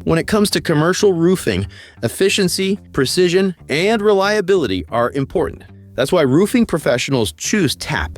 When it comes to commercial roofing, efficiency, precision, and reliability are important. That's why roofing professionals choose TAP.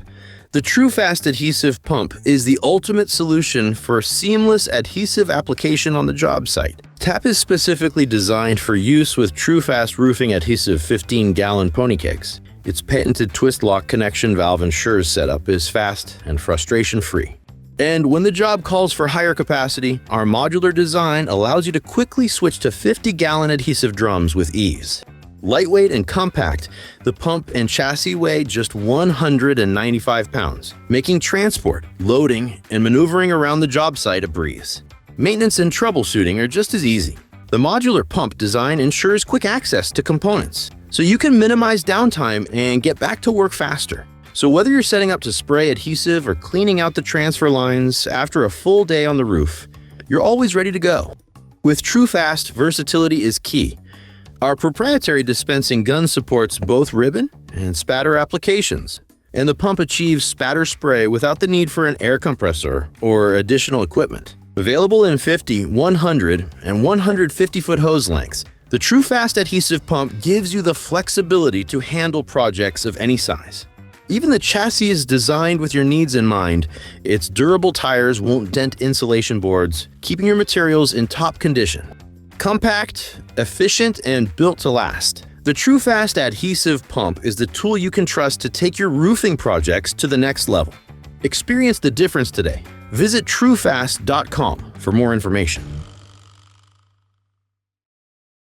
The TRUFAST Adhesive Pump is the ultimate solution for seamless adhesive application on the job site. TAP is specifically designed for use with TRUFAST Roofing Adhesive 15-gallon pony kegs. Its patented twist lock connection valve ensures setup is fast and frustration-free. And when the job calls for higher capacity, our modular design allows you to quickly switch to 50-gallon adhesive drums with ease. Lightweight and compact, the pump and chassis weigh just 195 pounds, making transport, loading, and maneuvering around the job site a breeze. Maintenance and troubleshooting are just as easy. The modular pump design ensures quick access to components, so you can minimize downtime and get back to work faster. So whether you're setting up to spray adhesive or cleaning out the transfer lines after a full day on the roof, you're always ready to go. With TRUFAST, versatility is key. Our proprietary dispensing gun supports both ribbon and spatter applications, and the pump achieves spatter spray without the need for an air compressor or additional equipment. Available in 50, 100, and 150-foot hose lengths, the TRUFAST Adhesive Pump gives you the flexibility to handle projects of any size. Even the chassis is designed with your needs in mind. Its durable tires won't dent insulation boards, keeping your materials in top condition. Compact, efficient, and built to last, the TRUFAST Adhesive Pump is the tool you can trust to take your roofing projects to the next level. Experience the difference today. Visit TRUFAST.com for more information.